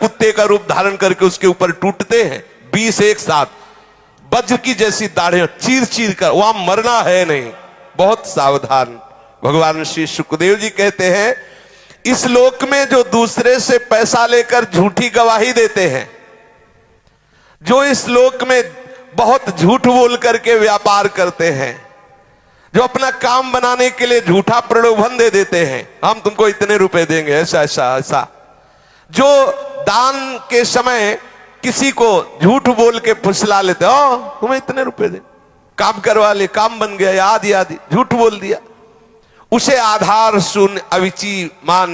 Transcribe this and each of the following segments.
कुत्ते का रूप धारण करके उसके ऊपर टूटते हैं 20 एक साथ, वज्र की जैसी दाढ़ें चीर चीर कर, वहां मरना है नहीं, बहुत सावधान। भगवान श्री सुखदेव जी कहते हैं इस लोक में जो दूसरे से पैसा लेकर झूठी गवाही देते हैं, जो इस लोक में बहुत झूठ बोल करके व्यापार करते हैं, जो अपना काम बनाने के लिए झूठा प्रलोभन दे देते हैं, हम तुमको इतने रुपए देंगे, ऐसा ऐसा ऐसा, जो दान के समय किसी को झूठ बोल के फुसला लेते, ओ तुम्हें इतने रुपए दे, काम करवा ले, काम बन गया, आदि आदि झूठ बोल दिया, उसे आधार शून्य अविची मान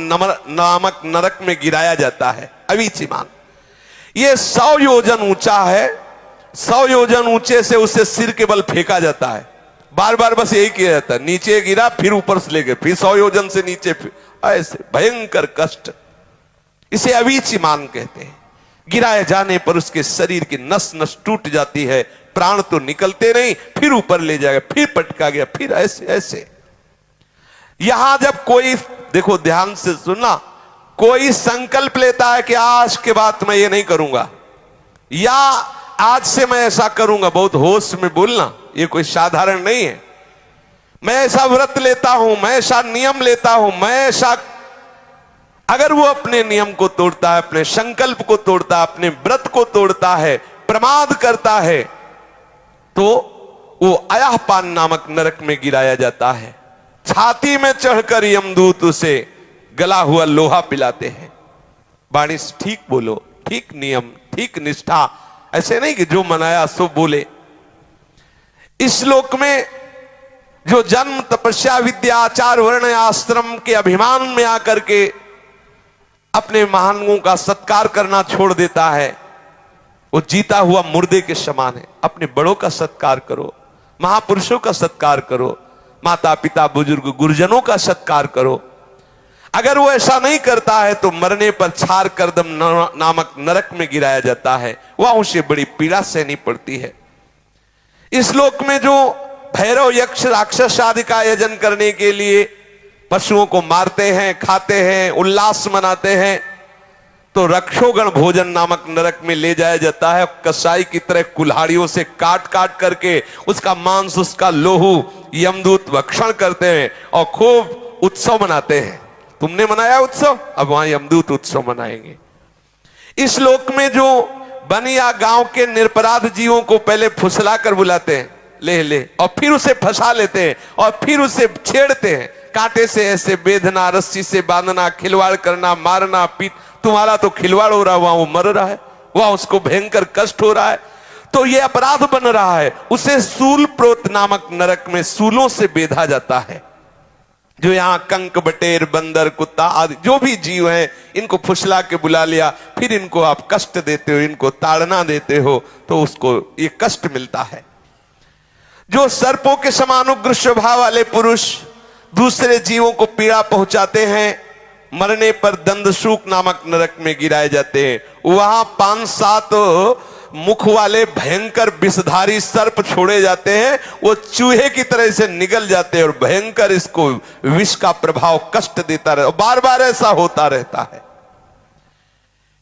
नामक नरक में गिराया जाता है। अविची मान ये 100 योजन ऊंचा है, 100 योजन ऊंचे से उसे सिर के बल फेंका जाता है, बार बार बस यही किया जाता है, नीचे गिरा फिर ऊपर से ले गए, फिर 100 योजन से नीचे, फिर ऐसे भयंकर कष्ट, इसे अविची मान कहते हैं। गिराए जाने पर उसके शरीर की नस नस टूट जाती है, प्राण तो निकलते नहीं, फिर ऊपर ले जाएगा, फिर पटका गया, फिर ऐसे ऐसे। यहां जब कोई, देखो ध्यान से सुनना, कोई संकल्प लेता है कि आज के बाद मैं ये नहीं करूंगा, या आज से मैं ऐसा करूंगा, बहुत होश में बोलना, ये कोई साधारण नहीं है, मैं ऐसा व्रत लेता हूं, मैं ऐसा नियम लेता हूं, मैं ऐसा, अगर वो अपने नियम को तोड़ता है, अपने संकल्प को तोड़ता है, अपने व्रत को तोड़ता है, प्रमाद करता है, तो वो अयहपान नामक नरक में गिराया जाता है। छाती में चढ़कर यमदूत उसे गला हुआ लोहा पिलाते हैं। वाणी से ठीक बोलो, ठीक नियम, ठीक निष्ठा, ऐसे नहीं कि जो मनाया सो बोले। इस श्लोक में जो जन्म तपस्या विद्या आचार वर्ण आश्रम के अभिमान में आकर के अपने महानुओं का सत्कार करना छोड़ देता है, वो जीता हुआ मुर्दे के समान है। अपने बड़ों का सत्कार करो, महापुरुषों का सत्कार करो, माता पिता बुजुर्ग गुरुजनों का सत्कार करो। अगर वो ऐसा नहीं करता है तो मरने पर छार करदम नामक नरक में गिराया जाता है, वह उसे बड़ी पीड़ा सहनी पड़ती है। इस लोक में जो भैरव यक्ष राक्षस आदि का आयोजन करने के लिए पशुओं को मारते हैं, खाते हैं, उल्लास मनाते हैं, तो रक्षोगण भोजन नामक नरक में ले जाया जाता है। कसाई की तरह कुल्हाड़ियों से काट काट करके उसका मांस, उसका लोहू यमदूत भक्षण करते हैं और खूब उत्सव मनाते हैं। तुमने मनाया उत्सव, अब वहां यमदूत उत्सव मनाएंगे। इस लोक में जो बनिया गांव के निरपराध जीवों को पहले फुसला कर बुलाते हैं, ले ले, और फिर उसे फंसा लेते हैं और फिर उसे छेड़ते हैं, कांटे से ऐसे बेधना, रस्सी से बांधना, खिलवाड़ करना, मारना, पीट, तुम्हारा तो खिलवाड़ हो रहा है, वहां वो मर रहा है, वहां उसको भयंकर कष्ट हो रहा है, तो ये अपराध बन रहा है। उसे सूल प्रोत नामक नरक में सूलों से बेधा जाता है। जो यहाँ कंक बटेर बंदर कुत्ता आदि जो भी जीव हैं, इनको फुसला के बुला लिया, फिर इनको आप कष्ट देते हो, इनको ताड़ना देते हो, तो उसको ये कष्ट मिलता है। जो सर्पों के समान उग्र स्वभाव वाले पुरुष दूसरे जीवों को पीड़ा पहुंचाते हैं, मरने पर दंदसूक नामक नरक में गिराए जाते हैं। वहां 5-7 मुख वाले भयंकर विषधारी सर्प छोड़े जाते हैं, वो चूहे की तरह से निगल जाते हैं और भयंकर इसको विष का प्रभाव कष्ट देता रहता, बार बार ऐसा होता रहता है।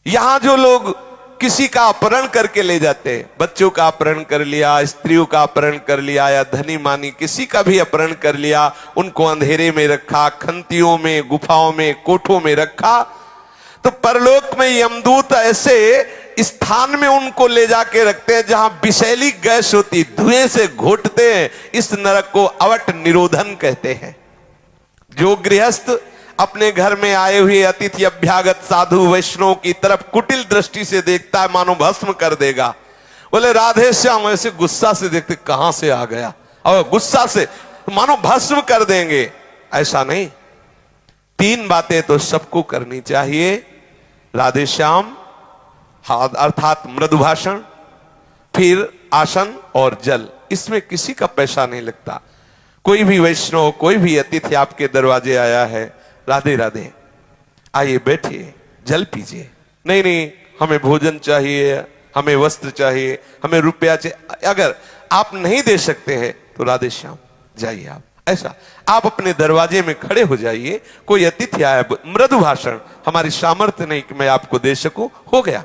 यहां जो लोग किसी का अपहरण करके ले जाते हैं, बच्चों का अपहरण कर लिया, स्त्रियों का अपहरण कर लिया, या धनी मानी किसी का भी अपहरण कर लिया, उनको अंधेरे में रखा, खंतियों में, गुफाओं में, कोठों में रखा, तो परलोक में यमदूत ऐसे स्थान में उनको ले जाके रखते हैं जहां विषैली गैस होती, धुएं से घोटते हैं। इस नरक को अवट निरोधन कहते हैं। जो गृहस्थ अपने घर में आए हुए अतिथि अभ्यागत साधु वैष्णव की तरफ कुटिल दृष्टि से देखता है, मानो भस्म कर देगा। बोले राधे श्याम, ऐसे गुस्सा से देखते, कहां से आ गया, और गुस्सा से मानो भस्म कर देंगे, ऐसा नहीं। 3 बातें तो सबको करनी चाहिए, राधे श्याम अर्थात मृदु भाषण, फिर आसन और जल, इसमें किसी का पैसा नहीं लगता। कोई भी वैष्णव, कोई भी अतिथि आपके दरवाजे आया है, राधे राधे, आइए बैठिए, जल पीजिए, नहीं नहीं हमें भोजन चाहिए, हमें वस्त्र चाहिए, हमें रुपया चाहिए, अगर आप नहीं दे सकते हैं तो राधे श्याम जाइए, आप ऐसा आप अपने दरवाजे में खड़े हो जाइए, कोई अतिथि आया, मृदु भाषण, हमारी सामर्थ्य नहीं कि मैं आपको दे सकूं, हो गया।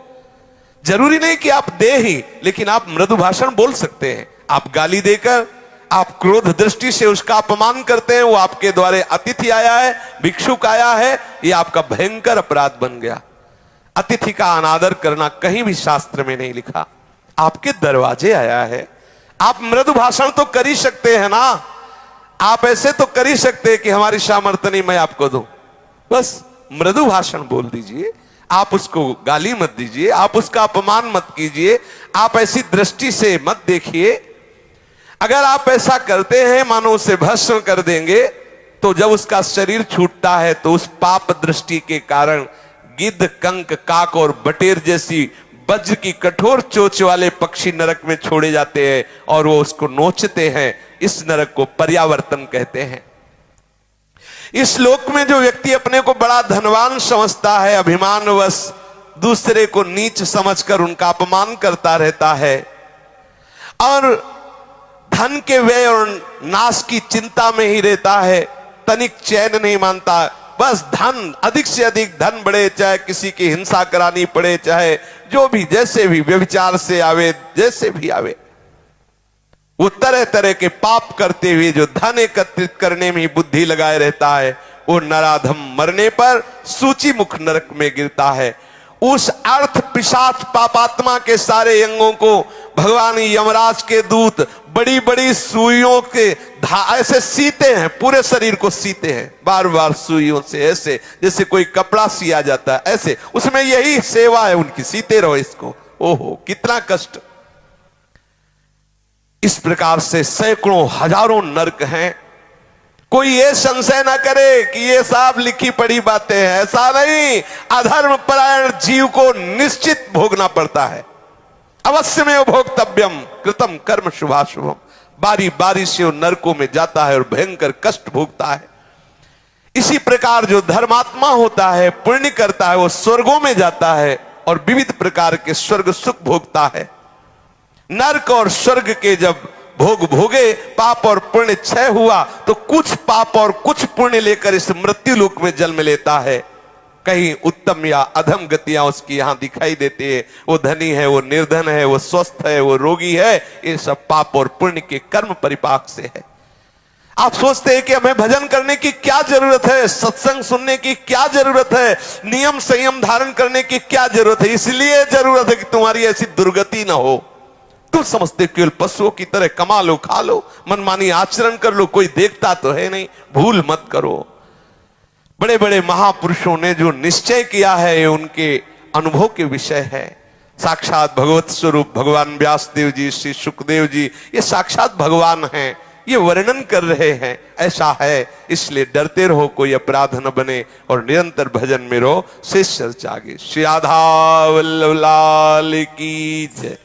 जरूरी नहीं कि आप दे ही, लेकिन आप मृदु भाषण बोल सकते हैं। आप गाली देकर, आप क्रोध दृष्टि से उसका अपमान करते हैं, वो आपके द्वारे अतिथि आया है, भिक्षुक आया है, ये आपका भयंकर अपराध बन गया। अतिथि का अनादर करना कहीं भी शास्त्र में नहीं लिखा। आपके दरवाजे आया है, आप मृदु भाषण तो कर ही सकते हैं ना। आप ऐसे तो कर ही सकते हैं कि हमारी सामर्थ्य नहीं, मैं आपको दूं, बस मृदु भाषण बोल दीजिए। आप उसको गाली मत दीजिए, आप उसका अपमान मत कीजिए, आप ऐसी दृष्टि से मत देखिए। अगर आप ऐसा करते हैं, मानो उसे भस्म कर देंगे, तो जब उसका शरीर छूटता है तो उस पाप दृष्टि के कारण गिद्ध, कंक, काक और बटेर जैसी वज्र की कठोर चोंच वाले पक्षी नरक में छोड़े जाते हैं और वो उसको नोचते हैं। इस नरक को पर्यावर्तन कहते हैं। इस लोक में जो व्यक्ति अपने को बड़ा धनवान समझता है, अभिमानवश दूसरे को नीच समझकर उनका अपमान करता रहता है और धन के व्यय और नाश की चिंता में ही रहता है, तनिक चैन नहीं मानता, बस धन, अधिक से अधिक धन बढ़े, चाहे किसी की हिंसा करानी पड़े, चाहे जो भी, जैसे भी, व्यभिचार से आवे, जैसे भी आवे, वो तरह तरह के पाप करते हुए जो धन एकत्रित करने में बुद्धि लगाए रहता है, वो नराधम मरने पर सूची मुख नरक में गिरता है। उस अर्थ पिशाच पापात्मा के सारे अंगों को भगवान यमराज के दूत बड़ी बड़ी सुइयों के ऐसे सीते हैं, पूरे शरीर को सीते हैं बार बार सुइयों से, ऐसे जैसे कोई कपड़ा सिया जाता है, ऐसे उसमें यही सेवा है उनकी, सीते रहो इसको। ओहो, कितना कष्ट। इस प्रकार से सैकड़ों हजारों नरक हैं। कोई ये संशय ना करे कि ये सब लिखी पढ़ी बातें हैं, ऐसा नहीं। अधर्म परायण जीव को निश्चित भोगना पड़ता है। अवश्य में भोक्तव्यम कृतम कर्म शुभाशुभम। बारी बारी से वो नरकों में जाता है और भयंकर कष्ट भोगता है। इसी प्रकार जो धर्मात्मा होता है, पुण्य करता है, वो स्वर्गों में जाता है और विविध प्रकार के स्वर्ग सुख भोगता है। नरक और स्वर्ग के जब भोग भोगे, पाप और पुण्य क्षय हुआ, तो कुछ पाप और कुछ पुण्य लेकर इस मृत्यु लोक में जन्म लेता है। कहीं उत्तम या अधम गतियां उसकी यहां दिखाई देती है। वो धनी है, वो निर्धन है, वो स्वस्थ है, वो रोगी है, ये सब पाप और पुण्य के कर्म परिपाक से है। आप सोचते हैं कि हमें भजन करने की क्या जरूरत है, सत्संग सुनने की क्या जरूरत है, नियम संयम धारण करने की क्या जरूरत है? इसलिए जरूरत है कि तुम्हारी ऐसी दुर्गति ना हो। तुम समझते केवल पशुओं की तरह कमा लो, खा लो, मनमानी आचरण कर लो, कोई देखता तो है नहीं। भूल मत करो। बड़े बड़े महापुरुषों ने जो निश्चय किया है, ये उनके अनुभव के विषय है। साक्षात भगवत स्वरूप भगवान व्यासदेव जी, श्री सुखदेव जी, ये साक्षात भगवान हैं, ये वर्णन कर रहे हैं। ऐसा है, इसलिए डरते रहो, कोई अपराध न बने और निरंतर भजन में रहो। शेष चर्चा आगे। श्री राधा वल्लभ लाल की जय।